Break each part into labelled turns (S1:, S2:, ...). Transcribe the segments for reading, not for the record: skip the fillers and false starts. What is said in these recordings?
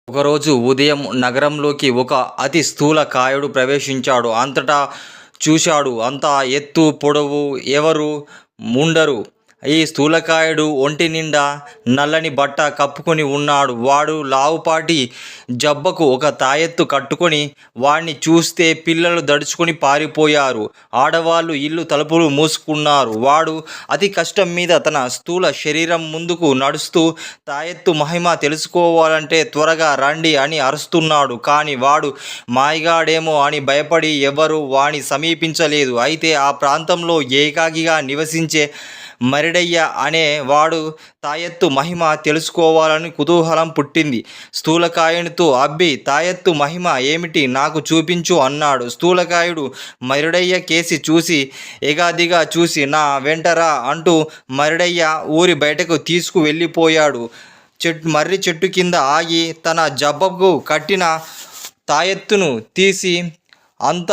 S1: ఒకరోజు ఉదయం నగరంలోకి ఒక అతి స్థూలకాయుడు ప్రవేశించాడు. అంతటా చూశాడు. అంతా ఎత్తు, పొడవు ఎవరూ ఉండరు. ఈ స్థూలకాయుడు ఒంటి నిండా నల్లని బట్ట కప్పుకొని ఉన్నాడు. వాడు లావుపాటి జబ్బకు ఒక తాయెత్తు కట్టుకొని వాణ్ణి చూస్తే పిల్లలు దడుచుకొని పారిపోయారు. ఆడవాళ్ళు ఇల్లు తలుపులు మూసుకున్నారు. వాడు అతి కష్టం మీద తన స్థూల శరీరం ముందుకు నడుస్తూ తాయెత్తు మహిమ తెలుసుకోవాలంటే త్వరగా రండి అని అరుస్తున్నాడు. కానీ వాడు మాయగాడేమో అని భయపడి ఎవరూ వాణ్ణి సమీపించలేదు. అయితే ఆ ప్రాంతంలో ఏకాకిగా నివసించే మరిడయ్య అనే వాడు తాయెత్తు మహిమ తెలుసుకోవాలని కుతూహలం పుట్టింది. స్థూలకాయునితో, అబ్బి, తాయెత్తు మహిమ ఏమిటి నాకు చూపించు అన్నాడు. స్థూలకాయుడు మరిడయ్య కేసి చూసి ఎగాదిగా చూసి నా వెంటరా అంటూ మరిడయ్య ఊరి బయటకు తీసుకు వెళ్ళిపోయాడు. మర్రి చెట్టు కింద ఆగి తన జబ్బకు కట్టిన తాయెత్తును తీసి అంత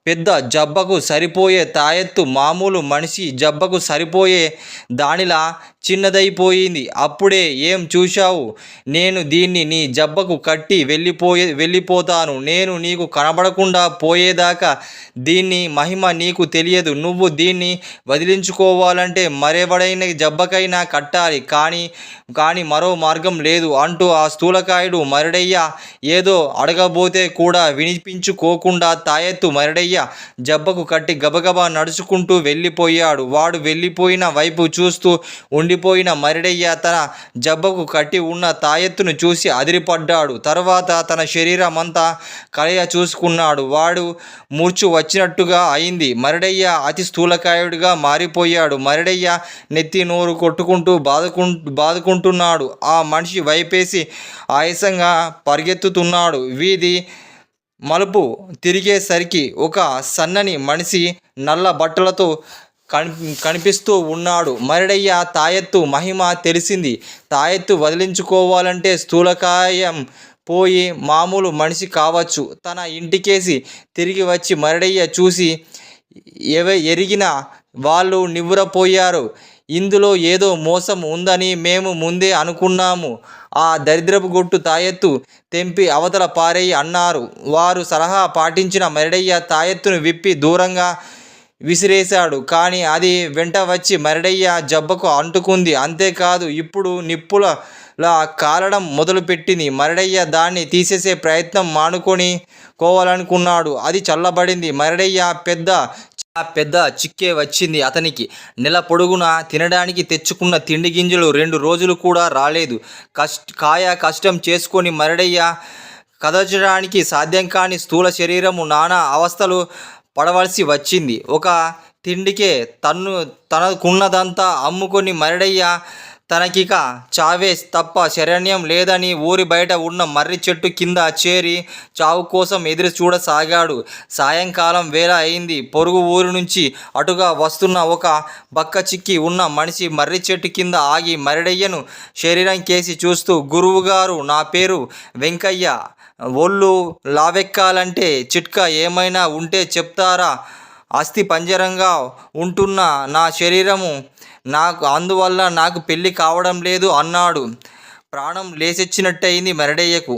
S1: పెద్ద జబ్బకు సరిపోయే తాయెత్తు మామూలు మనిషి జబ్బకు సరిపోయే దానిలా చిన్నదైపోయింది. అప్పుడే ఏం చూశావు? నేను దీన్ని నీ జబ్బకు కట్టి వెళ్ళిపోతాను. నేను నీకు కనబడకుండా పోయేదాకా దీన్ని మహిమ నీకు తెలియదు. నువ్వు దీన్ని వదిలించుకోవాలంటే మరెవడైన జబ్బకైనా కట్టాలి. కానీ మరో మార్గం లేదు అంటూ ఆ స్థూలకాయుడు మరిడయ్య ఏదో అడగబోతే కూడా వినిపించుకోకుండా తాయెత్తు మరిడయ్య జబ్బకు కట్టి గబగబా నడుచుకుంటూ వెళ్ళిపోయాడు. వాడు వెళ్ళిపోయిన వైపు చూస్తూ ఉండిపోయిన మరిడయ్య తన జబ్బకు కట్టి ఉన్న తాయెత్తును చూసి అదిరిపడ్డాడు. తర్వాత తన శరీరం అంతా కలయ చూసుకున్నాడు. వాడు మూర్ఛ వచ్చినట్టుగా అయింది. మరిడయ్య అతి స్థూలకాయుడిగా మారిపోయాడు. మరిడయ్య నెత్తి నోరు కొట్టుకుంటూ బాదుకుంటున్నాడు. ఆ మనిషి వైపేసి ఆయాసంగా పరిగెత్తుతున్నాడు. వీధి మలుపు తిరిగేసరికి ఒక సన్నని మనిషి నల్ల బట్టలతో కనిపిస్తూ ఉన్నాడు. మరిడయ్య తాయెత్తు మహిమ తెలిసింది. తాయెత్తు వదిలించుకోవాలంటే స్థూలకాయం పోయి మామూలు మనిషి కావచ్చు. తన ఇంటికేసి తిరిగి వచ్చి మరిడయ్య చూసి ఎరిగిన వాళ్ళు నివ్వెరపోయారు. ఇందులో ఏదో మోసం ఉందని మేము ముందే అనుకున్నాము. ఆ దరిద్రపు గొట్టు తాయెత్తు తెంపి అవతల పారేయి అన్నారు. వారు సలహా పాటించిన మరిడయ్య తాయెత్తును విప్పి దూరంగా విసిరేశాడు. కానీ అది వెంట వచ్చి మరిడయ్య జబ్బకు అంటుకుంది. అంతేకాదు ఇప్పుడు నిప్పులలా కాలడం మొదలుపెట్టింది. మరిడయ్య దాన్ని తీసేసే ప్రయత్నం మానుకోవాలనుకున్నాడు. అది చల్లబడింది. మరిడయ్య పెద్ద చిక్కే వచ్చింది అతనికి. నెల పొడుగునా తినడానికి తెచ్చుకున్న తిండి గింజలు 2 రోజులు కూడా రాలేదు. కష్టం చేసుకొని మరిడయ్య కదల్చడానికి సాధ్యం కాని స్థూల శరీరము నానా అవస్థలు పడవలసి వచ్చింది. ఒక తిండికే తనకున్నదంతా అమ్ముకొని మరిడయ్య తనకిక చావే తప్ప శరణ్యం లేదని ఊరి బయట ఉన్న మర్రి చెట్టు కింద చేరి చావు కోసం ఎదురు చూడసాగాడు. సాయంకాలం వేళ అయింది. పొరుగు ఊరి నుంచి అటుగా వస్తున్న ఒక బక్క చిక్కి ఉన్న మనిషి మర్రి చెట్టు కింద ఆగి మరిడయ్యను శరీరం కేసి చూస్తూ, గురువుగారు, నా పేరు వెంకయ్య. ఒళ్ళు లావెక్కాలంటే చిట్కా ఏమైనా ఉంటే చెప్తారా? అస్థి పంజరంగా ఉంటున్న నా శరీరము అందువల్ల నాకు పెళ్ళి కావడం లేదు అన్నాడు. ప్రాణం లేచొచ్చినట్టయింది మరిడయ్యకు.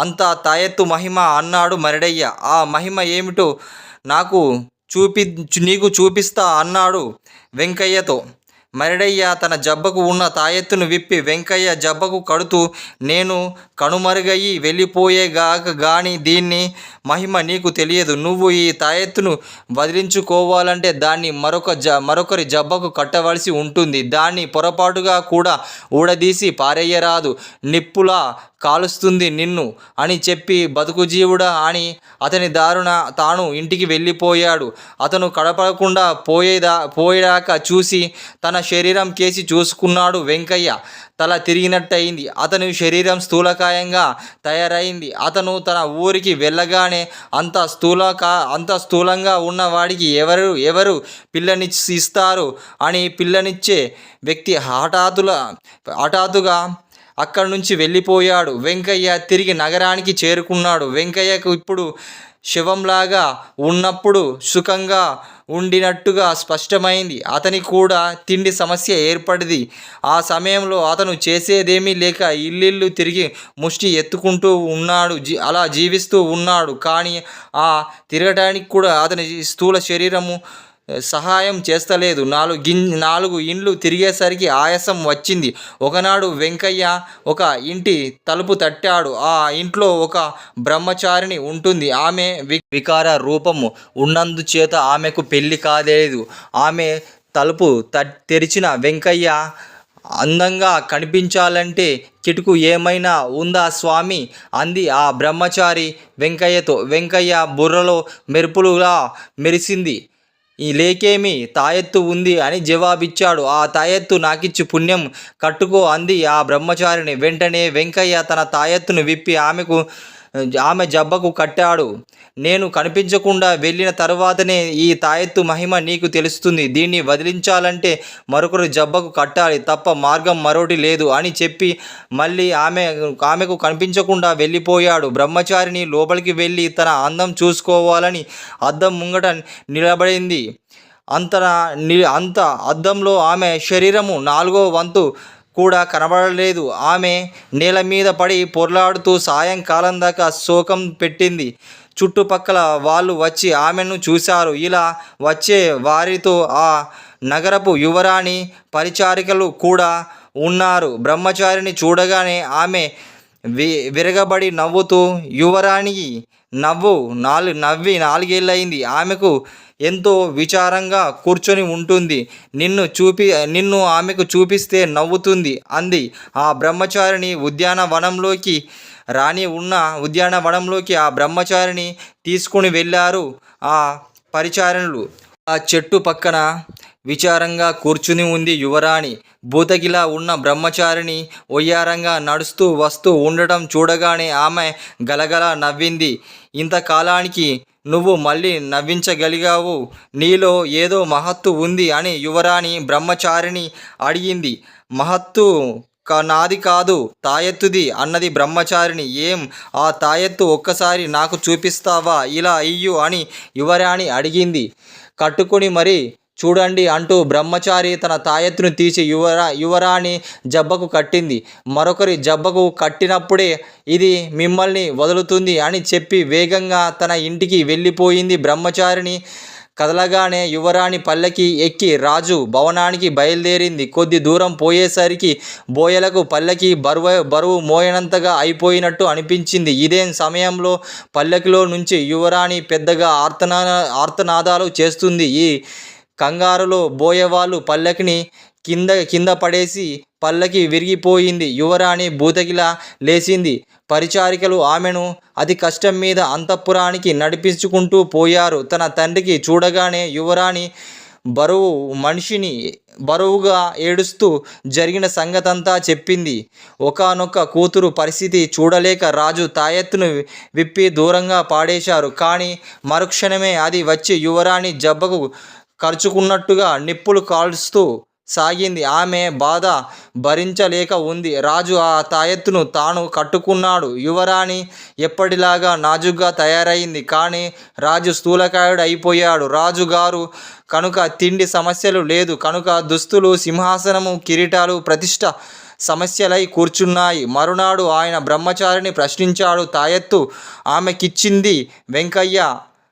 S1: అంతా తాయెత్తు మహిమ అన్నాడు మరిడయ్య. ఆ మహిమ ఏమిటో నీకు చూపిస్తా అన్నాడు వెంకయ్యతో. మరిడయ్య తన జబ్బకు ఉన్న తాయెత్తును విప్పి వెంకయ్య జబ్బకు కడుతూ, నేను కనుమరుగయి వెళ్ళిపోయేగాని దీన్ని మహిమ నీకు తెలియదు. నువ్వు ఈ తాయెత్తును వదిలించుకోవాలంటే దాన్ని మరొకరి జబ్బకు కట్టవలసి ఉంటుంది. దాన్ని పొరపాటుగా కూడా ఊడదీసి పారేయరాదు. నిప్పులా కాలుస్తుంది నిన్ను అని చెప్పి బతుకుజీవుడా అని అతని దారుణ తాను ఇంటికి వెళ్ళిపోయాడు. అతను కడపడకుండా పోయేదాకా చూసి తన శరీరం కేసి చూసుకున్నాడు వెంకయ్య. తల తిరిగినట్టయింది. అతని శరీరం స్థూలకాయంగా తయారైంది. అతను తన ఊరికి వెళ్ళగానే అంత స్థూలంగా ఉన్నవాడికి ఎవరు పిల్లనిస్తారు అని పిల్లనిచ్చే వ్యక్తి హఠాత్తుగా అక్కడి నుంచి వెళ్ళిపోయాడు. వెంకయ్య తిరిగి నగరానికి చేరుకున్నాడు. వెంకయ్యకు ఇప్పుడు శవంలాగా ఉన్నప్పుడు సుఖంగా ఉండినట్టుగా స్పష్టమైంది. అతనికి కూడా తిండి సమస్య ఏర్పడింది. ఆ సమయంలో అతను చేసేదేమీ లేక ఇల్లిల్లు తిరిగి ముష్టి ఎత్తుకుంటూ ఉన్నాడు. అలా జీవిస్తూ ఉన్నాడు. కానీ ఆ తిరగడానికి కూడా అతని స్థూల శరీరము సహాయం చేస్తలేదు. 4 ఇండ్లు తిరిగేసరికి ఆయాసం వచ్చింది. ఒకనాడు వెంకయ్య ఒక ఇంటి తలుపు తట్టాడు. ఆ ఇంట్లో ఒక బ్రహ్మచారిణి ఉంటుంది. ఆమె వికార రూపము ఉన్నందుచేత ఆమెకు పెళ్లి కాలేదు. ఆమె తలుపు తెరిచిన వెంకయ్య అందంగా కనిపించాలంటే కిటుకు ఏమైనా ఉందా స్వామి అంది ఆ బ్రహ్మచారి వెంకయ్యతో. వెంకయ్య బుర్రలో మెరుపులుగా మెరిసింది. ఈ లేకేమి తాయెత్తు ఉంది అని జవాబిచ్చాడు. ఆ తాయెత్తు నాకిచ్చి పుణ్యం కట్టుకో అంది ఆ బ్రహ్మచారిని. వెంటనే వెంకయ్య తన తాయెత్తును విప్పి ఆమె జబ్బకు కట్టాడు. నేను కనిపించకుండా వెళ్ళిన తరువాతనే ఈ తాయెత్తు మహిమ నీకు తెలుస్తుంది. దీన్ని వదిలించాలంటే మరొకరు జబ్బకు కట్టాలి తప్ప మార్గం మరోటి లేదు అని చెప్పి మళ్ళీ ఆమెకు కనిపించకుండా వెళ్ళిపోయాడు. బ్రహ్మచారిని లోపలికి వెళ్ళి తన అందం చూసుకోవాలని అద్దం ముంగట నిలబడింది. అంత అద్దంలో ఆమె శరీరము 4వ వంతు కూడా కనబడలేదు. ఆమె నేల మీద పడి పొర్లాడుతూ సాయంకాలం దాకా శోకం పెట్టింది. చుట్టుపక్కల వాళ్ళు వచ్చి ఆమెను చూశారు. ఇలా వచ్చే వారితో ఆ నగరపు యువరాణి పరిచారికలు కూడా ఉన్నారు. బ్రహ్మచారిని చూడగానే ఆమె విరగబడి నవ్వుతూ యువరాణి నవ్వి 4 ఏళ్ళయింది. ఆమెకు ఎంతో విచారంగా కూర్చొని ఉంటుంది. నిన్ను ఆమెకు చూపిస్తే నవ్వుతుంది అంది. ఆ బ్రహ్మచారిని ఉద్యానవనంలోకి ఆ బ్రహ్మచారిని తీసుకుని వెళ్ళారు ఆ పరిచారిణులు. ఆ చెట్టు పక్కన విచారంగా కూర్చుని ఉంది యువరాణి. భూతగిలా ఉన్న బ్రహ్మచారిని ఒయ్యారంగా నడుస్తూ వస్తూ ఉండటం చూడగానే ఆమె గలగల నవ్వింది. ఇంతకాలానికి నువ్వు మళ్ళీ నవ్వించగలిగావు. నీలో ఏదో మహత్తు ఉంది అని యువరాణి బ్రహ్మచారిని అడిగింది. మహత్తు నాది కాదు, తాయెత్తుది అన్నది బ్రహ్మచారిని. ఆ తాయెత్తు ఒక్కసారి నాకు చూపిస్తావా? ఇలా ఇయ్యు అని యువరాణి అడిగింది. కట్టుకుని మరి చూడండి అంటూ బ్రహ్మచారి తన తాయెత్తును తీసి యువరాణి జబ్బకు కట్టింది. మరొకరి జబ్బకు కట్టినప్పుడే ఇది మిమ్మల్ని వదులుతుంది అని చెప్పి వేగంగా తన ఇంటికి వెళ్ళిపోయింది. బ్రహ్మచారిని కదలగానే యువరాణి పల్లకి ఎక్కి రాజు భవనానికి బయలుదేరింది. కొద్ది దూరం పోయేసరికి బోయలకు పల్లకి బరువు మోయనంతగా అయిపోయినట్టు అనిపించింది. ఇదే సమయంలో పల్లకిలో నుంచి యువరాణి పెద్దగా ఆర్తనాదాలు చేస్తుంది. ఈ కంగారులో బోయవాళ్ళు పల్లకిని కింద పడేసి పల్లకి విరిగిపోయింది. యువరాణి భూతగిలా లేచింది. పరిచారికలు ఆమెను అతి కష్టం మీద అంతఃపురానికి నడిపించుకుంటూ పోయారు. తన తండ్రికి చూడగానే యువరాణి బరువుగా ఏడుస్తూ జరిగిన సంగతంతా చెప్పింది. ఒకానొక కూతురు పరిస్థితి చూడలేక రాజు తాయెత్తును విప్పి దూరంగా పాడేశారు. కానీ మరుక్షణమే అది వచ్చి యువరాణి జబ్బకు కరుచుకున్నట్టుగా నిప్పులు కాల్స్తూ సాగింది. ఆమె బాధ భరించలేక ఉంది. రాజు ఆ తాయెత్తును తాను కట్టుకున్నాడు. యువరాణి ఎప్పటిలాగా నాజుగ్గా తయారైంది. కానీ రాజు స్థూలకాయుడు అయిపోయాడు. రాజుగారు కనుక తిండి సమస్యలు లేదు కనుక దుస్తులు, సింహాసనము, కిరీటాలు, ప్రతిష్ట సమస్యలై కూర్చున్నాయి. మరునాడు ఆయన బ్రహ్మచారిని ప్రశ్నించాడు. తాయెత్తు ఆమెకిచ్చింది వెంకయ్య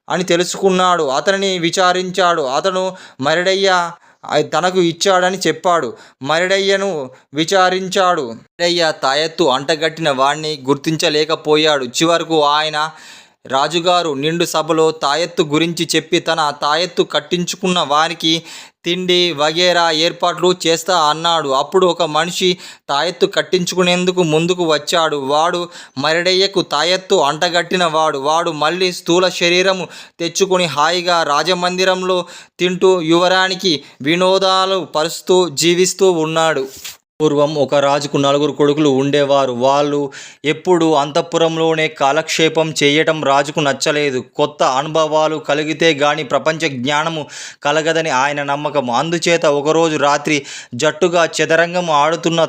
S1: అని తెలుసుకున్నాడు. అతనిని విచారించాడు. అతను మరిడయ్య తనకు ఇచ్చాడని చెప్పాడు. మరిడయ్యను విచారించాడు. మరిడయ్య తాయెత్తు అంటగట్టిన వాణ్ణి గుర్తించలేకపోయాడు. చివరకు ఆయన రాజుగారు నిండు సభలో తాయెత్తు గురించి చెప్పి తన తాయెత్తు కట్టించుకున్న వారికి తిండి వగేరా ఏర్పాట్లు చేస్తా అన్నాడు. అప్పుడు ఒక మనిషి తాయెత్తు కట్టించుకునేందుకు ముందుకు వచ్చాడు. వాడు మరిడయ్యకు తాయెత్తు అంటగట్టిన వాడు మళ్ళీ స్థూల శరీరము తెచ్చుకొని హాయిగా రాజమందిరంలో తింటూ యువరానికి వినోదాలు పరుస్తూ జీవిస్తూ ఉన్నాడు. పూర్వం ఒక రాజుకు 4 కొడుకులు ఉండేవారు. వాళ్ళు ఎప్పుడూ అంతఃపురంలోనే కాలక్షేపం చేయటం రాజుకు నచ్చలేదు. కొత్త అనుభవాలు కలిగితే గాని ప్రపంచ జ్ఞానము కలగదని ఆయన నమ్మకం. అందుచేత ఒకరోజు రాత్రి జట్టుగా చదరంగం ఆడుతున్న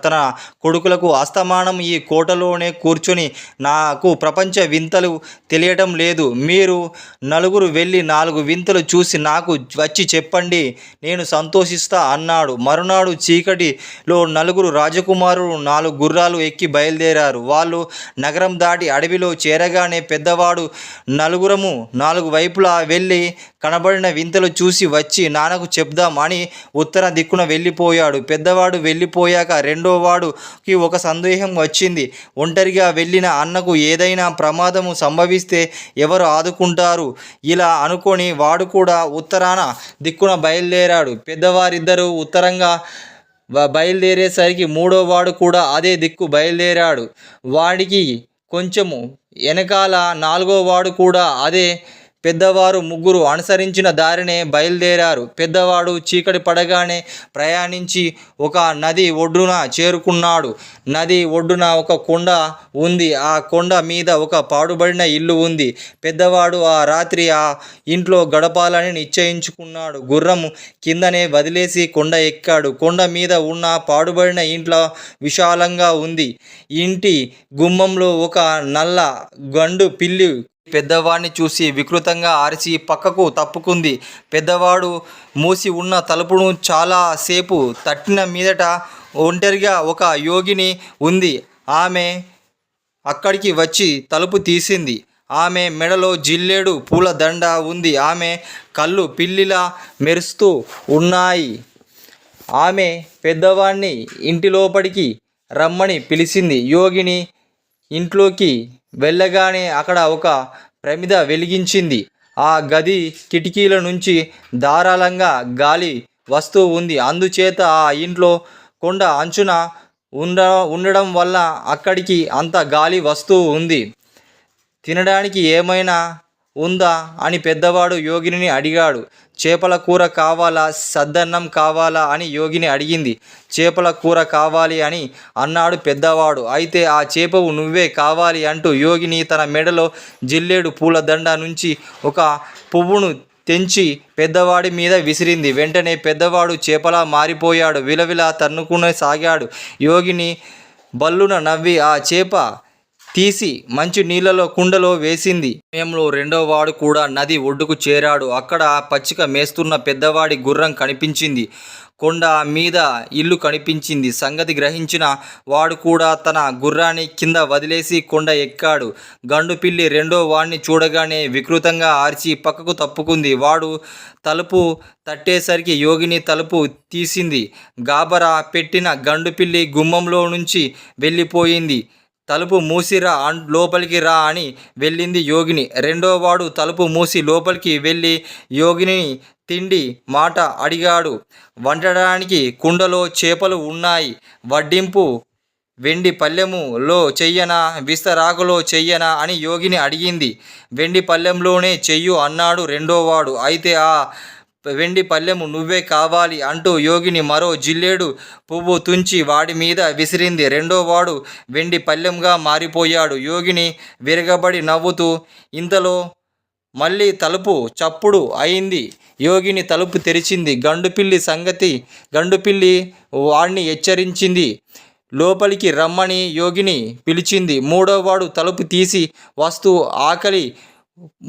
S1: తన కొడుకులకు అస్తమానం ఈ కోటలోనే కూర్చొని నాకు ప్రపంచ వింతలు తెలియటం లేదు. మీరు నలుగురు వెళ్ళి 4 వింతలు చూసి నాకు వచ్చి చెప్పండి, నేను సంతోషిస్తా అన్నాడు. మరునాడు చీకటిలో 4 రాజకుమారులు 4 గుర్రాలు ఎక్కి బయలుదేరారు. వాళ్ళు నగరం దాటి అడవిలో చేరగానే పెద్దవాడు నలుగురము 4 వైపులా వెళ్ళి కనబడిన వింతలు చూసి వచ్చి నాన్నకు చెప్దాం అని ఉత్తర దిక్కున వెళ్ళిపోయాడు. పెద్దవాడు వెళ్ళిపోయాక రెండో వాడుకి ఒక సందేహం వచ్చింది. ఒంటరిగా వెళ్ళిన అన్నకు ఏదైనా ప్రమాదము సంభవిస్తే ఎవరు ఆదుకుంటారు? ఇలా అనుకొని వాడు కూడా ఉత్తరాన దిక్కున బయలుదేరాడు. పెద్దవారిద్దరూ ఉత్తరంగా బయలుదేరేసరికి మూడో వాడు కూడా అదే దిక్కు బయలుదేరాడు. వాడికి కొంచెము వెనకాల 4వ వాడు కూడా అదే. పెద్దవారు ముగ్గురు అనుసరించిన దారినే బయలుదేరారు. పెద్దవాడు చీకటి పడగానే ప్రయాణించి ఒక నది ఒడ్డున చేరుకున్నాడు. నది ఒడ్డున ఒక కొండ ఉంది. ఆ కొండ మీద ఒక పాడుబడిన ఇల్లు ఉంది. పెద్దవాడు ఆ రాత్రి ఆ ఇంట్లో గడపాలని నిశ్చయించుకున్నాడు. గుర్రం కిందనే వదిలేసి కొండ ఎక్కాడు. కొండ మీద ఉన్న పాడుబడిన ఇంట్లో విశాలంగా ఉంది. ఇంటి గుమ్మంలో ఒక నల్ల గండు పిల్లి పెద్దవాడిని చూసి వికృతంగా అరిచి పక్కకు తప్పుకుంది. పెద్దవాడు మూసి ఉన్న తలుపును చాలాసేపు తట్టిన మీదట ఒంటరిగా ఒక యోగిని ఉంది. ఆమె అక్కడికి వచ్చి తలుపు తీసింది. ఆమె మెడలో జిల్లేడు పూల దండ ఉంది. ఆమె కళ్ళు పిల్లిలా మెరుస్తూ ఉన్నాయి. ఆమె పెద్దవాడిని ఇంటి లోపలికి రమ్మని పిలిచింది. యోగిని ఇంట్లోకి వెళ్ళగానే అక్కడ ఒక ప్రమిద వెలిగించింది. ఆ గది కిటికీల నుంచి ధారాళంగా గాలి వస్తూ ఉంది. అందుచేత ఆ ఇంట్లో కొండ అంచున ఉండడం వల్ల అక్కడికి అంత గాలి వస్తూ ఉంది. తినడానికి ఏమైనా ఉందా అని పెద్దవాడు యోగిని అడిగాడు. చేపల కూర కావాలా, సద్దన్నం కావాలా అని యోగిని అడిగింది. చేపల కూర కావాలి అని అన్నాడు పెద్దవాడు. అయితే ఆ చేపవు నువ్వే కావాలి అంటూ యోగిని తన మెడలో జిల్లేడు పూల దండ నుంచి ఒక పువ్వును తెంచి పెద్దవాడి మీద విసిరింది. వెంటనే పెద్దవాడు చేపలా మారిపోయాడు. విలవిలా తన్నుకునే సాగాడు. యోగిని బల్లున నవ్వి ఆ చేప తీసి మంచి నీళ్ళలో కుండలో వేసింది. సమయంలో రెండో వాడు కూడా నది ఒడ్డుకు చేరాడు. అక్కడ పచ్చిక మేస్తున్న పెద్దవాడి గుర్రం కనిపించింది. కొండ మీద ఇల్లు కనిపించింది. సంగతి గ్రహించిన వాడు కూడా తన గుర్రాన్ని కింద వదిలేసి కొండ ఎక్కాడు. గండు పిల్లి రెండో వాడిని చూడగానే వికృతంగా ఆర్చి పక్కకు తప్పుకుంది. వాడు తలుపు తట్టేసరికి యోగిని తలుపు తీసింది. గాబరా పెట్టిన గండు పిల్లి గుమ్మంలో నుంచి వెళ్ళిపోయింది. తలుపు మూసిరా లోపలికి రా అని వెళ్ళింది యోగిని. రెండో వాడు తలుపు మూసి లోపలికి వెళ్ళి యోగిని తిండి మాట అడిగాడు. వండడానికి కుండలో చేపలు ఉన్నాయి. వడ్డింపు వెండి పళ్ళెములో చెయ్యనా, విస్తరాకులో చెయ్యనా అని యోగిని అడిగింది. వెండి పళ్ళెంలోనే చెయ్యు అన్నాడు రెండోవాడు. అయితే ఆ వెండి పళ్ళెము నువ్వే కావాలి అంటూ యోగిని మరో జిల్లేడు పువ్వు తుంచి వాడి మీద విసిరింది. రెండోవాడు వెండి పళ్ళెంగా మారిపోయాడు. యోగిని విరగబడి నవ్వుతూ ఇంతలో మళ్ళీ తలుపు చప్పుడు అయింది. యోగిని తలుపు తెరిచింది. గండుపిల్లి వాడిని హెచ్చరించింది. లోపలికి రమ్మని యోగిని పిలిచింది. మూడోవాడు తలుపు తీసి వస్తూ ఆకలి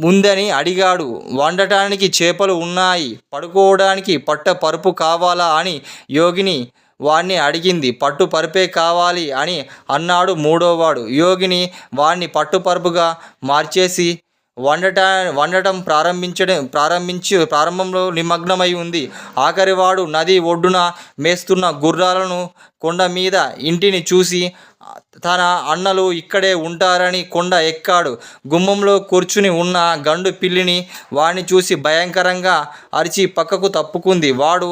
S1: ఉందని అడిగాడు. వండటానికి చేపలు ఉన్నాయి, పడుకోవడానికి పట్ట పరుపు కావాలా అని యోగిని వాణ్ణి అడిగింది. పట్టు పరుపే కావాలి అని అన్నాడు మూడోవాడు. యోగిని వాణ్ణి పట్టుపరుపుగా మార్చేసి వండటం ప్రారంభంలో నిమగ్నమై ఉంది. ఆఖరివాడు నది ఒడ్డున మేస్తున్న గుర్రాలను కొండ మీద ఇంటిని చూసి తన అన్నలు ఇక్కడే ఉంటారని కొండ ఎక్కాడు. గుమ్మంలో కూర్చుని ఉన్న గండు పిల్లిని వాడిని చూసి భయంకరంగా అరిచి పక్కకు తప్పుకుంది. వాడు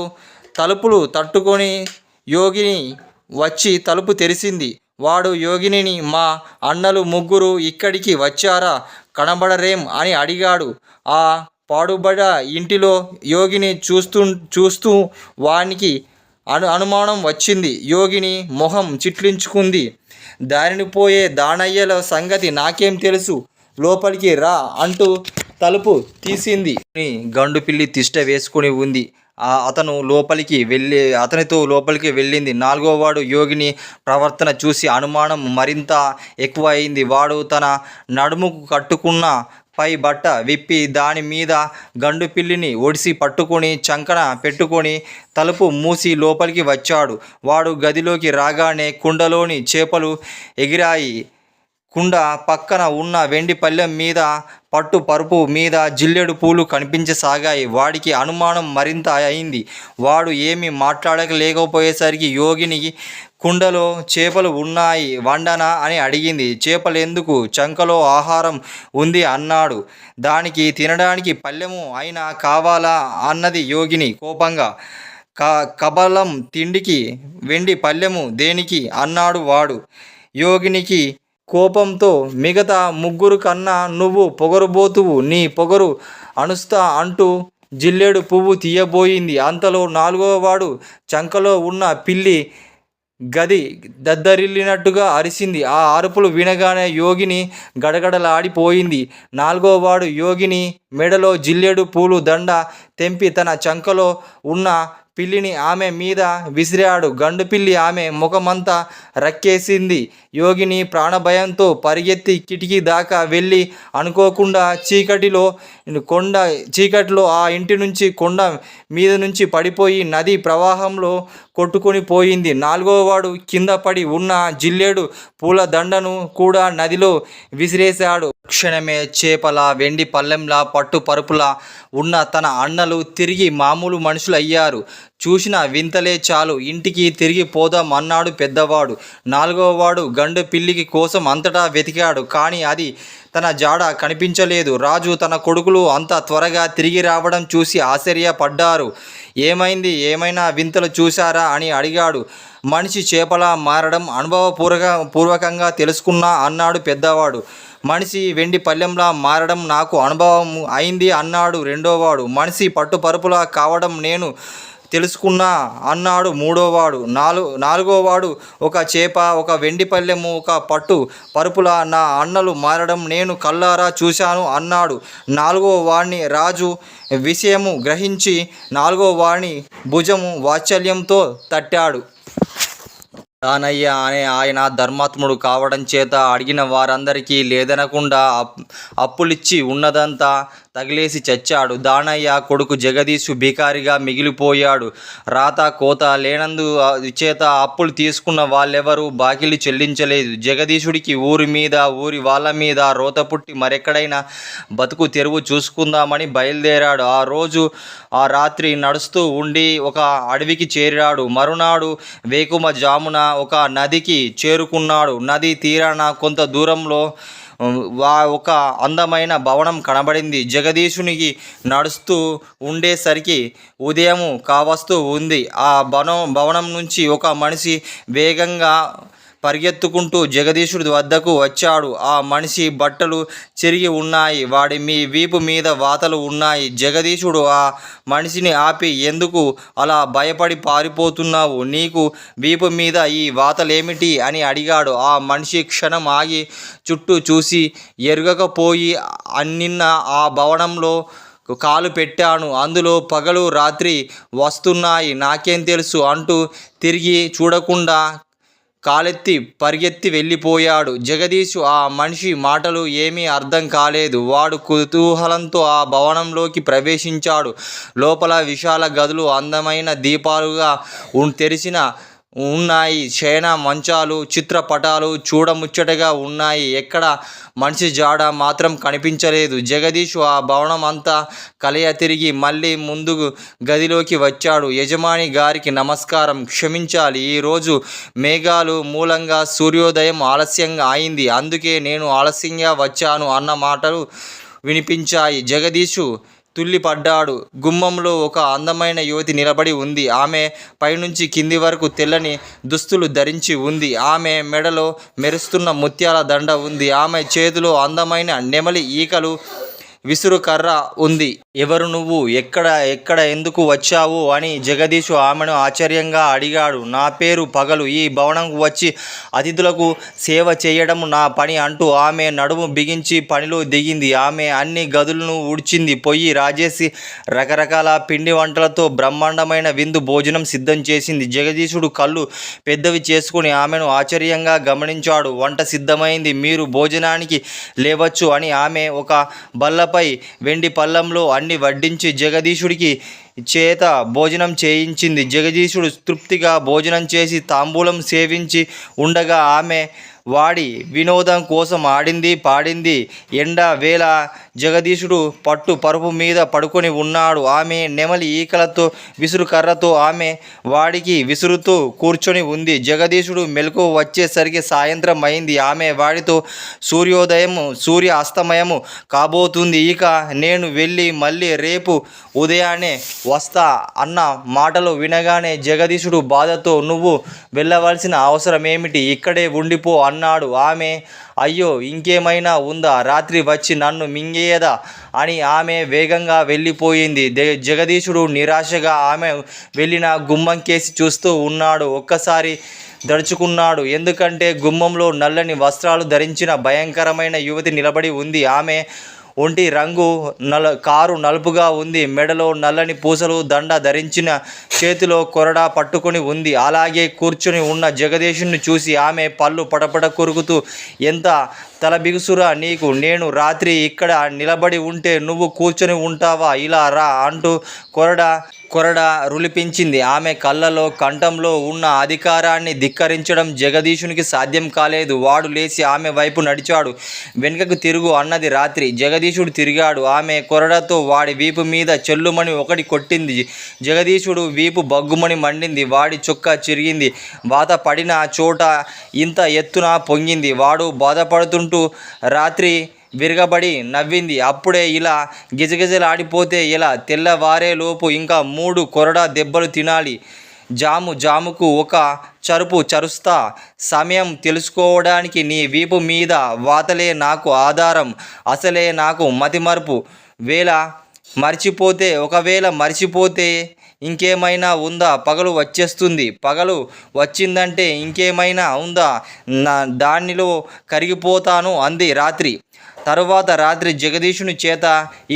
S1: తలుపులు తట్టుకొని యోగిని వచ్చి తలుపు తెరిచింది. వాడు యోగిని మా అన్నలు ముగ్గురు ఇక్కడికి వచ్చారా, కనబడరేం అని అడిగాడు. ఆ పాడుబడ ఇంటిలో యోగిని చూస్తూ వానికి అనుమానం వచ్చింది. యోగిని మొహం చిట్లించుకుంది. దారిని పోయే దానయ్యల సంగతి నాకేం తెలుసు, లోపలికి రా అంటూ తలుపు తీసింది. గండుపిల్లి తిష్ట వేసుకుని ఉంది. అతనితో లోపలికి వెళ్ళింది. నాలుగోవాడు యోగిని ప్రవర్తన చూసి అనుమానం మరింత ఎక్కువ అయింది. వాడు తన నడుముకు కట్టుకున్న పై బట్ట విప్పి దాని మీద గండుపిల్లిని ఒడిసి పట్టుకొని చంకన పెట్టుకొని తలుపు మూసి లోపలికి వచ్చాడు. వాడు గదిలోకి రాగానే కుండలోని చేపలు ఎగిరాయి. కుండ పక్కన ఉన్న వెండి పళ్ళెం మీద పట్టు పరుపు మీద జిల్లెడు పూలు కనిపించసాగాయి. వాడికి అనుమానం మరింత అయింది. వాడు ఏమీ మాట్లాడలేకపోయేసరికి యోగిని కుండలో చేపలు ఉన్నాయి, వండనా అని అడిగింది. చేపలెందుకు, చంకలో ఆహారం ఉంది అన్నాడు. దానికి తినడానికి పళ్ళెము అయినా కావాలా అన్నది యోగిని కోపంగా. కబలం తిండికి వెండి పళ్ళెము దేనికి అన్నాడు వాడు. యోగినికి కోపంతో మిగతా ముగ్గురు కన్నా నువ్వు పొగరుబోతువు, నీ పొగరు అణుస్తా అంటూ జిల్లేడు పువ్వు తీయబోయింది. అంతలో నాలుగోవాడు చంకలో ఉన్న పిల్లి గది దద్దరిల్లినట్టుగా అరిసింది. ఆ అరుపులు వినగానే యోగిని గడగడలాడిపోయింది. నాలుగోవాడు యోగిని మెడలో జిల్లేడు పూలు దండ తెంపి తన చంకలో ఉన్న పిల్లిని ఆమె మీద విసిరాడు. గండుపిల్లి ఆమె ముఖమంతా రక్కేసింది. యోగిని ప్రాణభయంతో పరిగెత్తి కిటికీ దాకా వెళ్ళి అనుకోకుండా చీకటిలో ఆ ఇంటి నుంచి కొండ మీద నుంచి పడిపోయి నది ప్రవాహంలో కొట్టుకొని పోయింది. నాలుగోవాడు కింద పడి ఉన్న జిల్లేడు పూల దండను కూడా నదిలో విసిరేశాడు. క్షణమే చేపల వెండి పళ్ళెంలా పట్టు పరుపులా ఉన్న తన అన్నలు తిరిగి మామూలు మనుషులయ్యారు. చూసిన వింతలే చాలు, ఇంటికి తిరిగి పోదాం అన్నాడు పెద్దవాడు. నాలుగోవాడు గండు పిల్లికి కోసం అంతటా వెతికాడు. కానీ అది తన జాడ కనిపించలేదు. రాజు తన కొడుకులు అంత త్వరగా తిరిగి రావడం చూసి ఆశ్చర్యపడ్డారు. ఏమైంది, ఏమైనా వింతలు చూశారా అని అడిగాడు. మనిషి చేపలా మారడం అనుభవపూర్వకంగా తెలుసుకున్నా అన్నాడు పెద్దవాడు. మనిషి వెండి పళ్ళెంలా మారడం నాకు అనుభవం అయింది అన్నాడు రెండోవాడు. మనిషి పట్టుపరుపులా కావడం నేను తెలుసుకున్నా అన్నాడు మూడోవాడు. నాలుగోవాడు ఒక చేప, ఒక వెండి పళ్ళెము, ఒక పట్టు పరుపులా నా అన్నలు మారడం నేను కళ్ళారా చూశాను అన్నాడు. నాలుగో వాడిని రాజు విషయము గ్రహించి నాలుగో వాడిని భుజము వాత్సల్యంతో తట్టాడు. దానయ్య అనే ఆయన ధర్మాత్ముడు కావడం చేత అడిగిన వారందరికీ లేదనకుండా అప్పులిచ్చి ఉన్నదంతా తగిలేసి చచ్చాడు. దానయ్య కొడుకు జగదీషు బికారిగా మిగిలిపోయాడు. రాత కోత లేనందు చేత అప్పులు తీసుకున్న వాళ్ళెవరూ బాకీలు చెల్లించలేదు. జగదీశుడికి ఊరి మీద, ఊరి వాళ్ళ మీద రోత పుట్టి మరెక్కడైనా బతుకు తెరువు చూసుకుందామని బయలుదేరాడు. ఆ రాత్రి నడుస్తూ ఉండి ఒక అడవికి చేరాడు. మరునాడు వేకుమ జామున ఒక నదికి చేరుకున్నాడు. నది తీరాన కొంత దూరంలో ఒక అందమైన భవనం కనబడింది. జగదీశునికి నడుస్తూ ఉండేసరికి ఉదయం కావస్తూ ఉంది. ఆ భవనం నుంచి ఒక మనిషి వేగంగా పరిగెత్తుకుంటూ జగదీశుడి వద్దకు వచ్చాడు. ఆ మనిషి బట్టలు చిరిగి ఉన్నాయి. వాడి వీపు మీద వాతలు ఉన్నాయి. జగదీశుడు ఆ మనిషిని ఆపి, ఎందుకు అలా భయపడి పారిపోతున్నావు? నీకు వీపు మీద ఈ వాతలేమిటి అని అడిగాడు. ఆ మనిషి క్షణం ఆగి చుట్టూ చూసి ఎరుగకపోయి, నిన్న ఆ భవనంలో కాలు పెట్టాను, అందులో పగలు రాత్రి వస్తున్నాయి, నాకేం తెలుసు అంటూ తిరిగి చూడకుండా కాలెత్తి పరిగెత్తి వెళ్ళిపోయాడు. జగదీషు ఆ మనిషి మాటలు ఏమీ అర్థం కాలేదు. వాడు కుతూహలంతో ఆ భవనంలోకి ప్రవేశించాడు. లోపల విశాల గదులు అందమైన దీపాలుగా తెరిచిన ఉన్నాయి. శయన మంచాలు, చిత్రపటాలు చూడముచ్చటగా ఉన్నాయి. ఎక్కడ మనిషి జాడ మాత్రం కనిపించలేదు. జగదీషు ఆ భవనం అంతా కలయ తిరిగి మళ్ళీ ముందు గదిలోకి వచ్చాడు. యజమాని గారికి నమస్కారం, క్షమించాలి, ఈరోజు మేఘాలు మూలంగా సూర్యోదయం ఆలస్యంగా అయింది, అందుకే నేను ఆలస్యంగా వచ్చాను అన్న మాటలు వినిపించాయి. జగదీషు తుల్లిపడ్డాడు. గుమ్మంలో ఒక అందమైన యువతి నిలబడి ఉంది. ఆమె పైనుంచి కింది వరకు తెల్లని దుస్తులు ధరించి ఉంది. ఆమె మెడలో మెరుస్తున్న ముత్యాల దండ ఉంది. ఆమె చేతిలో అందమైన నెమలి ఈకలు విసురు కర్ర ఉంది. ఎవరు నువ్వు? ఎక్కడ ఎక్కడ ఎందుకు వచ్చావు అని జగదీషు ఆమెను ఆశ్చర్యంగా అడిగాడు. నా పేరు పగలు. ఈ భవనంకు వచ్చి అతిథులకు సేవ చేయడం నా పని అంటూ ఆమె నడుము బిగించి పనిలో దిగింది. ఆమె అన్ని గదులను ఊడ్చింది. పొయ్యి రాజేసి రకరకాల పిండి వంటలతో బ్రహ్మాండమైన విందు భోజనం సిద్ధం చేసింది. జగదీశుడు కళ్ళు పెద్దవి చేసుకుని ఆమెను ఆశ్చర్యంగా గమనించాడు. వంట సిద్ధమైంది, మీరు భోజనానికి లేవచ్చు అని ఆమె ఒక బల్లపై వెండి పళ్ళెంలో అన్ని వడ్డించి జగదీశుడికి చేత భోజనం చేయించింది. జగదీశుడు తృప్తిగా భోజనం చేసి తాంబూలం సేవించి ఉండగా ఆమె వాడి వినోదం కోసం ఆడింది పాడింది. ఎండ వేళ జగదీశుడు పట్టు పరుపు మీద పడుకొని ఉన్నాడు. ఆమె నెమలి ఈకలతో విసురు కర్రతో ఆమె వాడికి విసురుతూ కూర్చొని ఉంది. జగదీశుడు మెలకు వచ్చేసరికి సాయంత్రం అయింది. ఆమె వాడితో సూర్య అస్తమయము కాబోతుంది, ఇక నేను వెళ్ళి మళ్ళీ రేపు ఉదయాన్నే వస్తా అన్న మాటలు వినగానే జగదీశుడు బాధతో, నువ్వు వెళ్ళవలసిన అవసరం ఏమిటి, ఇక్కడే ఉండిపో అన్నాడు. ఆమె అయ్యో ఇంకేమైనా ఉందా, రాత్రి వచ్చి నన్ను మింగేయదా అని ఆమె వేగంగా వెళ్ళిపోయింది. జగదీశుడు నిరాశగా ఆమె వెళ్ళిన గుమ్మం కేసి చూస్తూ ఉన్నాడు. ఒక్కసారి దడుచుకున్నాడు. ఎందుకంటే గుమ్మంలో నల్లని వస్త్రాలు ధరించిన భయంకరమైన యువతి నిలబడి ఉంది. ఆమె ఒంటి రంగు కారు నలుపుగా ఉంది. మెడలో నల్లని పూసలు దండ ధరించిన, చేతిలో కొరడా పట్టుకొని ఉంది. అలాగే కూర్చొని ఉన్న జగదీశుని చూసి ఆమె పళ్ళు పటపట కొరుకుతూ, ఎంత తల బిగుసురా నీకు, నేను రాత్రి ఇక్కడ నిలబడి ఉంటే నువ్వు కూర్చొని ఉంటావా, ఇలా రా అంటూ కొరడా రులిపించింది. ఆమె కళ్ళలో కంఠంలో ఉన్న అధికారాన్ని ధిక్కరించడం జగదీశునికి సాధ్యం కాలేదు. వాడు లేచి ఆమె వైపు నడిచాడు. వెనుకకు తిరుగు అన్నది రాత్రి. జగదీశుడు తిరిగాడు. ఆమె కొరడాతో వాడి వీపు మీద చెల్లుమని ఒకటి కొట్టింది. జగదీశుడు వీపు బగ్గుమని మండింది. వాడి చొక్కా చిరిగింది. వాత పడిన చోట ఇంత ఎత్తున పొంగింది. వాడు బాధపడుతుంటూ రాత్రి విరగబడి నవ్వింది. అప్పుడే ఇలా గిజగిజలాడిపోతే ఎలా, తెల్లవారేలోపు ఇంకా 3 కొరడా దెబ్బలు తినాలి. జాముకు ఒక చరుస్తా. సమయం తెలుసుకోవడానికి నీ వీపు మీద వాతలే నాకు ఆధారం. అసలే నాకు మతిమరుపు. ఒకవేళ మర్చిపోతే ఇంకేమైనా ఉందా, పగలు వచ్చేస్తుంది. పగలు వచ్చిందంటే ఇంకేమైనా ఉందా, దానిలో కరిగిపోతాను అంది రాత్రి. తరువాత రాత్రి జగదీశుని చేత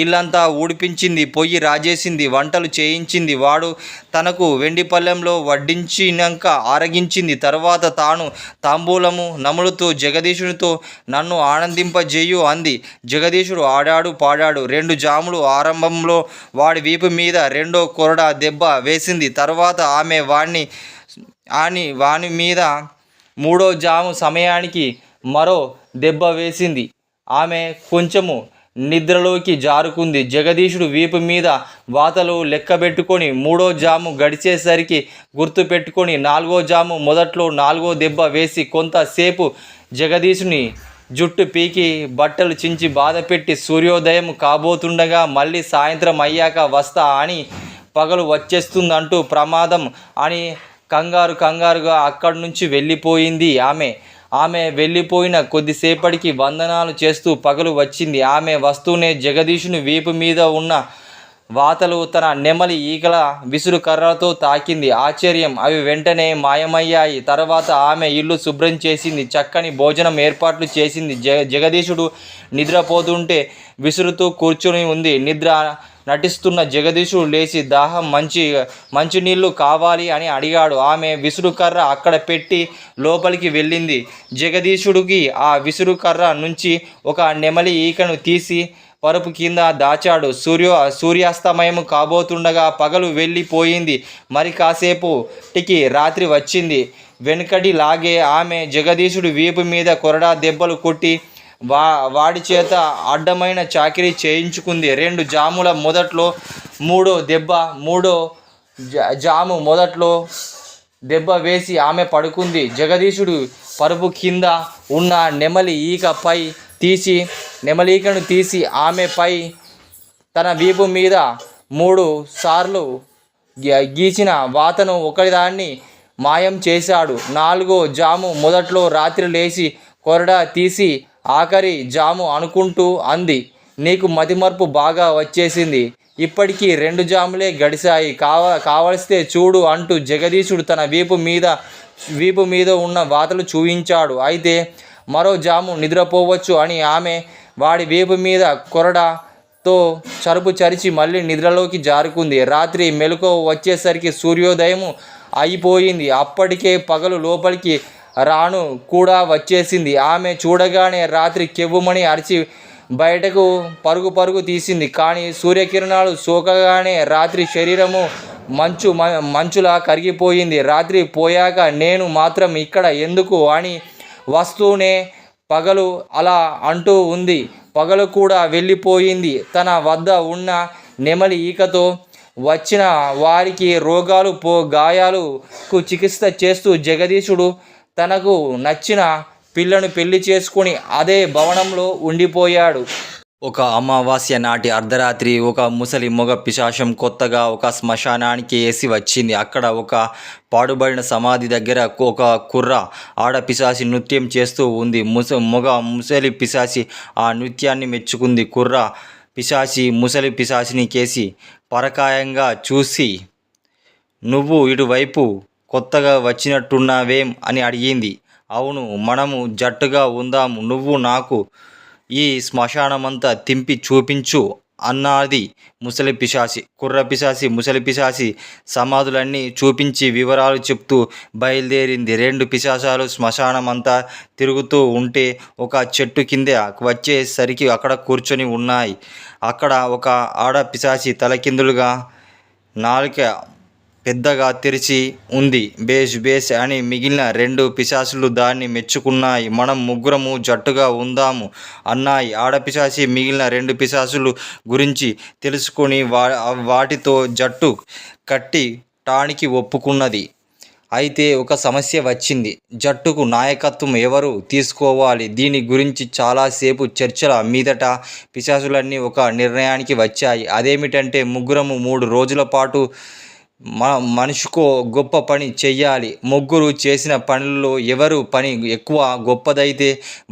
S1: ఇల్లంతా ఊడిపించింది. పొయ్యి రాజేసింది. వంటలు చేయించింది. వాడు తనకు వెండి పళ్ళెంలో వడ్డించినాక ఆరగించింది. తర్వాత తాను తాంబూలము నములుతూ జగదీశునితో, నన్ను ఆనందింపజేయు అంది. జగదీశుడు ఆడాడు పాడాడు. 2 జాములు ఆరంభంలో వాడి వీపు మీద రెండో కొరడా దెబ్బ వేసింది. తర్వాత ఆమె వాని మీద 3వ జాము సమయానికి మరో దెబ్బ వేసింది. ఆమె కొంచెము నిద్రలోకి జారుకుంది. జగదీశుడు వీపు మీద వాతలు లెక్కబెట్టుకొని 3వ జాము గడిచేసరికి గుర్తు పెట్టుకొని 4వ జాము మొదట్లో 4వ దెబ్బ వేసి కొంతసేపు జగదీశుని జుట్టు పీకి బట్టలు చించి బాధపెట్టి సూర్యోదయం కాబోతుండగా మళ్ళీ సాయంత్రం అయ్యాక వస్తా అని, పగలు వచ్చేస్తుందంటూ ప్రమాదం అని కంగారుగా అక్కడి నుంచి వెళ్ళిపోయింది. ఆమె వెళ్ళిపోయిన కొద్దిసేపటికి వందనాలు చేస్తూ పగలు వచ్చింది. ఆమె వస్తూనే జగదీశుని వీపు మీద ఉన్న వాతలు తన నెమలి ఈకల విసురు కర్రతో తాకింది. ఆశ్చర్యం, అవి వెంటనే మాయమయ్యాయి. తర్వాత ఆమె ఇల్లు శుభ్రం చేసింది. చక్కని భోజనం ఏర్పాట్లు చేసింది. జగదీశుడు నిద్రపోతుంటే విసురుతూ కూర్చొని ఉంది. నిద్ర నటిస్తున్న జగదీశుడు లేచి దాహం మంచినీళ్ళు కావాలి అని అడిగాడు. ఆమె విసురుకర్ర అక్కడ పెట్టి లోపలికి వెళ్ళింది. జగదీశుడికి ఆ విసురుకర్ర నుంచి ఒక నెమలి ఈకను తీసి పరుపు కింద దాచాడు. సూర్యాస్తమయం కాబోతుండగా పగలు వెళ్ళిపోయింది. మరి కాసేపటికి రాత్రి వచ్చింది. వెనుకటిలాగే ఆమె జగదీశుడి వీపు మీద కొరడా దెబ్బలు కొట్టి వాడి చేత అడ్డమైన చాకిరీ చేయించుకుంది. 2 జాముల మొదట్లో 3వ జాము మొదట్లో దెబ్బ వేసి ఆమె పడుకుంది. జగదీశుడు పరుపు కింద ఉన్న నెమలీకను తీసి ఆమెపై తన వీపు మీద 3 సార్లు గీచిన వాతను ఒకదాన్ని మాయం చేశాడు. 4వ జాము మొదట్లో రాత్రి లేచి కొరడా తీసి ఆఖరి జాము అనుకుంటూ అంది,
S2: నీకు మతిమరుపు బాగా వచ్చేసింది. ఇప్పటికీ 2 జాములే గడిచాయి. కావలిస్తే చూడు అంటూ జగదీశుడు తన వీపు మీద ఉన్న వాతలు చూయించాడు. అయితే మరో జాము నిద్రపోవచ్చు అని ఆమె వాడి వీపు మీద కొరడాతో చరుపు చరిచి మళ్ళీ నిద్రలోకి జారుకుంది. రాత్రి మెలకువ వచ్చేసరికి సూర్యోదయం అయిపోయింది. అప్పటికే పగలు లోపలికి రాను కూడా వచ్చేసింది. ఆమె చూడగానే రాత్రి కెవ్వుమని అరిచి బయటకు పరుగు తీసింది. కానీ సూర్యకిరణాలు సోకగానే రాత్రి శరీరము మంచులా కరిగిపోయింది. రాత్రి పోయాక నేను మాత్రం ఇక్కడ ఎందుకు అని వస్తూనే పగలు అలా అంటూ ఉంది. పగలు కూడా వెళ్ళిపోయింది. తన వద్ద ఉన్న నెమలి ఈకతో వచ్చిన వారికి గాయాలకు చికిత్స చేస్తూ జగదీశుడు తనకు నచ్చిన పిల్లను పెళ్లి చేసుకుని అదే భవనంలో ఉండిపోయాడు.
S1: ఒక అమావాస్య నాటి అర్ధరాత్రి ఒక ముసలి మొగ పిశాచం కొత్తగా ఒక శ్మశానానికి వేసి వచ్చింది. అక్కడ ఒక పాడుబడిన సమాధి దగ్గర ఒక కుర్ర ఆడ పిశాచి నృత్యం చేస్తూ ఉంది. ముసలి పిశాచి ఆ నృత్యాన్ని మెచ్చుకుంది. కుర్ర పిశాచి ముసలి పిశాచిని కేసి పరకాయంగా చూసి, నువ్వు ఇటువైపు కొత్తగా వచ్చినట్టున్నావేం అని అడిగింది. అవును, మనము జట్టుగా ఉందాము, నువ్వు నాకు ఈ శ్మశానమంతా తింపి చూపించు అన్నది ముసలి పిశాచి. కుర్ర పిశాచి ముసలి పిశాచి సమాధులన్నీ చూపించి వివరాలు చెప్తూ బయలుదేరింది. 2 పిశాచాలు శ్మశానమంతా తిరుగుతూ ఉంటే ఒక చెట్టు కింద వచ్చేసరికి అక్కడ కూర్చొని ఉన్నాయి. అక్కడ ఒక ఆడ పిశాచి తలకిందులుగా నాలుక పెద్దగా తెరిచి ఉంది. బేష్ అని మిగిలిన 2 పిశాచులు దాన్ని మెచ్చుకున్నాయి. మనం ముగ్గురము జట్టుగా ఉందాము అన్నాయి. ఆడపిశాచి మిగిలిన 2 పిశాచులు గురించి తెలుసుకొని వాటితో జట్టు కట్టడానికి ఒప్పుకున్నది. అయితే ఒక సమస్య వచ్చింది. జట్టుకు నాయకత్వం ఎవరు తీసుకోవాలి? దీని గురించి చాలాసేపు చర్చల మీదట పిశాచులన్నీ ఒక నిర్ణయానికి వచ్చాయి. అదేమిటంటే ముగ్గురము 3 రోజుల పాటు మనిషికో గొప్ప పని చెయ్యాలి. ముగ్గురు చేసిన పనుల్లో ఎవరు పని ఎక్కువ గొప్పదైతే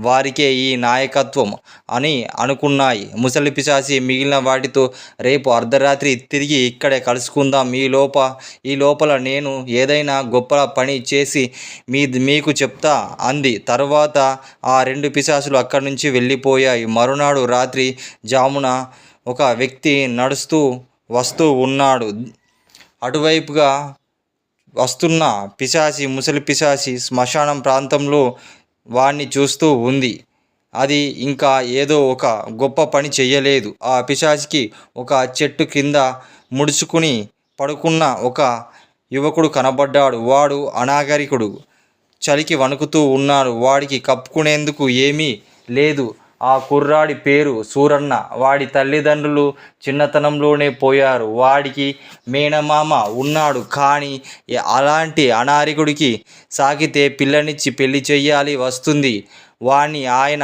S1: వారికే ఈ నాయకత్వం అని అనుకున్నాయి. ముసలి పిశాచి మిగిలిన వాటితో రేపు అర్ధరాత్రి తిరిగి ఇక్కడే కలుసుకుందాం. ఈ లోపల నేను ఏదైనా గొప్ప పని చేసి మీకు చెప్తా అంది. తర్వాత ఆ 2 పిశాచులు అక్కడి నుంచి వెళ్ళిపోయాయి. మరునాడు రాత్రి జామున ఒక వ్యక్తి నడుస్తూ వస్తూ ఉన్నాడు. అటువైపుగా వస్తున్న ముసలి పిశాచి శ్మశానం ప్రాంతంలో వాణ్ణి చూస్తూ ఉంది. అది ఇంకా ఏదో ఒక గొప్ప పని చెయ్యలేదు. ఆ పిశాచికి ఒక చెట్టు కింద ముడుచుకుని పడుకున్న ఒక యువకుడు కనబడ్డాడు. వాడు అనాగరికుడు, చలికి వణుకుతూ ఉన్నాడు. వాడికి కప్పుకునేందుకు ఏమీ లేదు. ఆ కుర్రాడి పేరు సూరన్న. వాడి తల్లిదండ్రులు చిన్నతనంలోనే పోయారు. వాడికి మేనమామ ఉన్నాడు. కానీ అలాంటి అనాగరికుడికి సాకితే పిల్లనిచ్చి పెళ్లి చెయ్యాలి వస్తుంది. వాణ్ణి ఆయన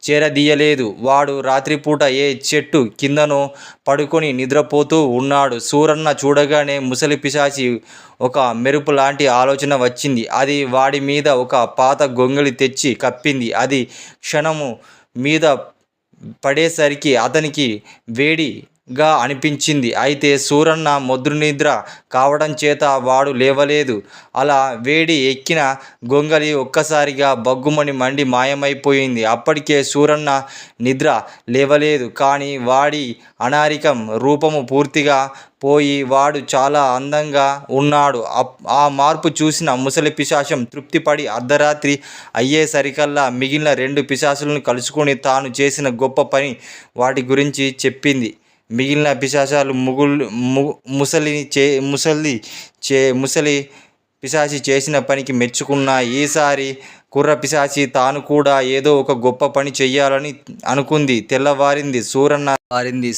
S1: చేరదీయలేదు. వాడు రాత్రిపూట ఏ చెట్టు కిందనో పడుకొని నిద్రపోతూ ఉన్నాడు. సూరన్న చూడగానే ముసలి పిశాచి ఒక మెరుపు లాంటి ఆలోచన వచ్చింది. అది వాడి మీద ఒక పాత గొంగళి తెచ్చి కప్పింది. అది క్షణము మీద పడేసరికి అతనికి వేడిగా అనిపించింది. అయితే సూరన్న నిద్ర కావడం చేత వాడు లేవలేదు. అలా వేడి ఎక్కిన గొంగలి ఒక్కసారిగా బగ్గుమని మండి మాయమైపోయింది. అప్పటికే సూరన్న నిద్ర లేవలేదు. కానీ వాడి అనాగరికం రూపము పూర్తిగా పోయి వాడు చాలా అందంగా ఉన్నాడు. ఆ మార్పు చూసిన ముసలి పిశాచం తృప్తిపడి అర్ధరాత్రి అయ్యేసరికల్లా మిగిలిన 2 పిశాచులను కలుసుకొని తాను చేసిన గొప్ప పని వాటి గురించి చెప్పింది. మిగిలిన పిశాచాలు ముసలి పిశాచి చేసిన పనికి మెచ్చుకున్నాయి. ఈసారి కుర్ర పిశాచి తాను కూడా ఏదో ఒక గొప్ప పని చెయ్యాలని అనుకుంది. తెల్లవారింది.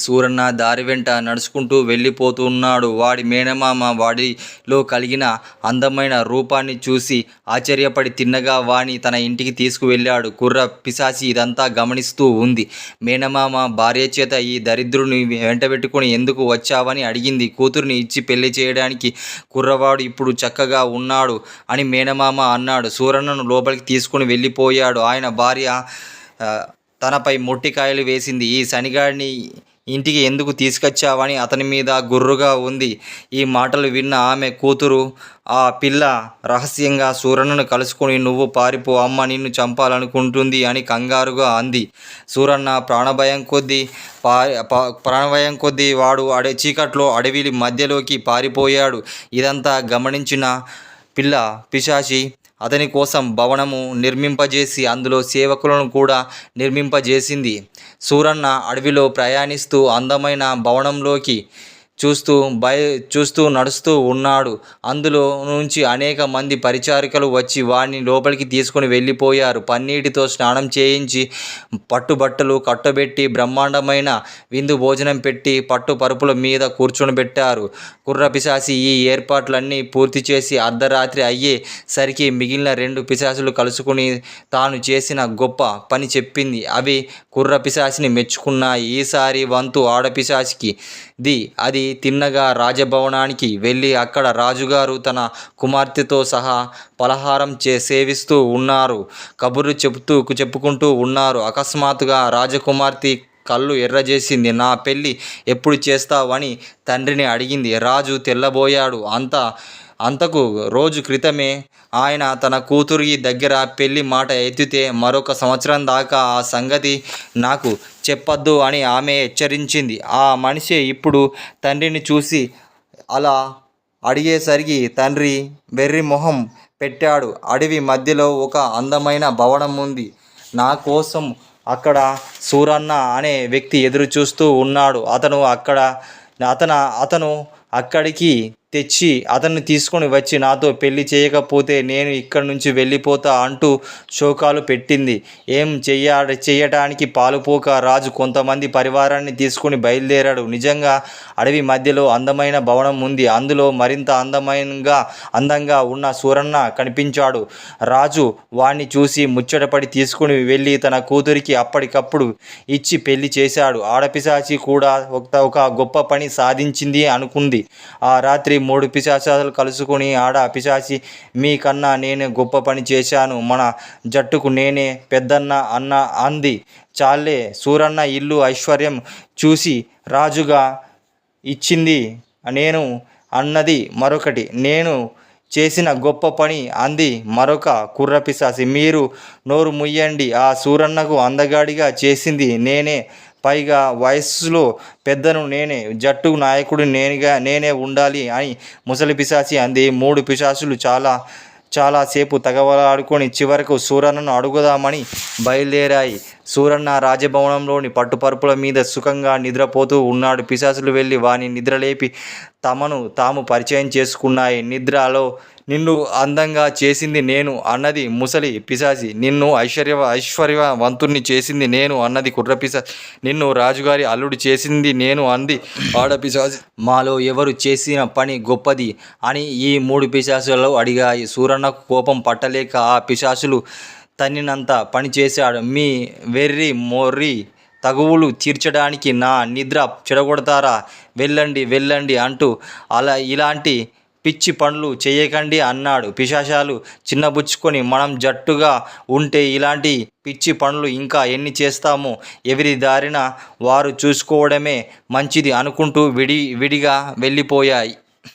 S1: సూరన్న దారి వెంట నడుచుకుంటూ వెళ్ళిపోతున్నాడు. వాడి మేనమామ వాడిలో కలిగిన అందమైన రూపాన్ని చూసి ఆశ్చర్యపడి తిన్నగా వాణ్ణి తన ఇంటికి తీసుకువెళ్ళాడు. కుర్ర పిశాచి ఇదంతా గమనిస్తూ ఉంది. మేనమామ భార్య చేత ఈ దరిద్రుని వెంటబెట్టుకుని ఎందుకు వచ్చావని అడిగింది. కూతురిని ఇచ్చి పెళ్లి చేయడానికి కుర్రవాడు ఇప్పుడు చక్కగా ఉన్నాడు అని మేనమామ అన్నాడు. సూరన్నను లోపలికి తీసుకుని వెళ్ళిపోయాడు. ఆయన భార్య తనపై మొట్టికాయలు వేసింది. ఈ శనిగాడిని ఇంటికి ఎందుకు తీసుకొచ్చావని అతని మీద గుర్రుగా ఉంది. ఈ మాటలు విన్న ఆమె కూతురు ఆ పిల్ల రహస్యంగా సూరన్నను కలుసుకొని నువ్వు పారిపో, అమ్మ నిన్ను చంపాలనుకుంటుంది అని కంగారుగా అంది. సూరన్న ప్రాణభయం కొద్దీ వాడు చీకట్లో అడవి మధ్యలోకి పారిపోయాడు. ఇదంతా గమనించిన పిల్ల పిశాచి అతని కోసం భవనము నిర్మింపజేసి అందులో సేవకులను కూడా నిర్మింపజేసింది. సూరన్న అడవిలో ప్రయాణిస్తూ అందమైన భవనంలోకి చూస్తూ నడుస్తూ ఉన్నాడు. అందులో నుంచి అనేక మంది పరిచారికలు వచ్చి వాడిని లోపలికి తీసుకొని వెళ్ళిపోయారు. పన్నీటితో స్నానం చేయించి పట్టుబట్టలు కట్టబెట్టి బ్రహ్మాండమైన విందు భోజనం పెట్టి పట్టు పరుపుల మీద కూర్చొనిబెట్టారు. కుర్ర పిశాచి ఈ ఏర్పాట్లన్నీ పూర్తి చేసి అర్ధరాత్రి అయ్యే సరికి మిగిలిన 2 పిశాచులు కలుసుకుని తాను చేసిన గొప్ప పని చెప్పింది. అవి కుర్ర పిశాచిని మెచ్చుకున్నాయి. ఈసారి వంతు ఆడపిశాచికి అది తిన్నగా రాజభవనానికి వెళ్ళి అక్కడ రాజుగారు తన కుమార్తెతో సహా పలహారం సేవిస్తూ ఉన్నారు. కబుర్లు చెప్పుకుంటూ ఉన్నారు. అకస్మాత్తుగా రాజకుమార్తె కళ్ళు ఎర్రజేసింది. నా పెళ్ళి ఎప్పుడు చేస్తావని తండ్రిని అడిగింది. రాజు తెల్లబోయాడు. అంతకు రోజు క్రితమే ఆయన తన కూతురి దగ్గర పెళ్లి మాట ఎత్తితే మరొక సంవత్సరం దాకా ఆ సంగతి నాకు చెప్పొద్దు అని ఆమె హెచ్చరించింది. ఆ మనిషి ఇప్పుడు తండ్రిని చూసి అలా అడిగేసరికి తండ్రి వెర్రి మొహం పెట్టాడు. అడవి మధ్యలో ఒక అందమైన భవనం ఉంది. నా కోసం అక్కడ సూరన్న అనే వ్యక్తి ఎదురు చూస్తూ ఉన్నాడు. అతను అక్కడికి తెచ్చి అతన్ని తీసుకొని వచ్చి నాతో పెళ్లి చేయకపోతే నేను ఇక్కడి నుంచి వెళ్ళిపోతా అంటూ శోకాలు పెట్టింది. ఏం చెయ్యటానికి పాలుపోక రాజు కొంతమంది పరివారాన్ని తీసుకొని బయలుదేరాడు. నిజంగా అడవి మధ్యలో అందమైన భవనం ఉంది. అందులో మరింత అందంగా ఉన్న సూరన్న కనిపించాడు. రాజు వాణ్ణి చూసి ముచ్చటపడి తీసుకుని వెళ్ళి తన కూతురికి అప్పటికప్పుడు ఇచ్చి పెళ్లి చేశాడు. ఆడపిశాచి కూడా ఒక గొప్ప పని సాధించింది అనుకుంది. ఆ రాత్రి 3 పిశాచాలు కలుసుకుని ఆడ పిశాచి మీకన్నా నేనే గొప్ప పని చేశాను, మన జట్టుకు నేనే పెద్దన్న అంది. చాలే, సూరన్న ఇల్లు ఐశ్వర్యం చూసి రాజుగా ఇచ్చింది నేను అన్నది మరొకటి, నేను చేసిన గొప్ప పని అంది మరొక కుర్ర పిశాచి. మీరు నోరు ముయ్యండి, ఆ సూరన్నకు అందగాడిగా చేసింది నేనే, పైగా వయస్సులో పెద్దను నేనే, జట్టు నాయకుడు నేనే ఉండాలి అని ముసలి పిశాచి అంది. 3 పిశాచులు చాలాసేపు తగవలాడుకొని చివరకు సూరన్నను అడుగుదామని బయలుదేరాయి. సూరన్న రాజభవనంలోని పట్టుపరుపుల మీద సుఖంగా నిద్రపోతూ ఉన్నాడు. పిశాచులు వెళ్ళి వాని నిద్రలేపి తమను తాము పరిచయం చేసుకున్నాయి. నిద్రలో నిన్ను అందంగా చేసింది నేను అన్నది ముసలి పిశాచి. నిన్ను ఐశ్వర్యవంతుణ్ణి చేసింది నేను అన్నది కుర్ర పిశాచి. నిన్ను రాజుగారి అల్లుడు చేసింది నేను అంది ఆడపిశాచి. మాలో ఎవరు చేసిన పని గొప్పది అని ఈ 3 పిశాచులలో అడిగాయి. సూరన్నకు కోపం పట్టలేక ఆ పిశాచులు తన్నినంత పని చేశాడు. మీ వెర్రి మొర్రి తగువులు తీర్చడానికి నా నిద్ర చెడగొడతారా, వెళ్ళండి అంటూ ఇలాంటి పిచ్చి పనులు చేయకండి అన్నాడు. పిశాచాలు చిన్నబుచ్చుకొని మనం జట్టుగా ఉంటే ఇలాంటి పిచ్చి పనులు ఇంకా ఎన్ని చేస్తామో, ఎవరి దారిన వారు చూసుకోవడమే మంచిది అనుకుంటూ విడిగా వెళ్ళిపోయాయి.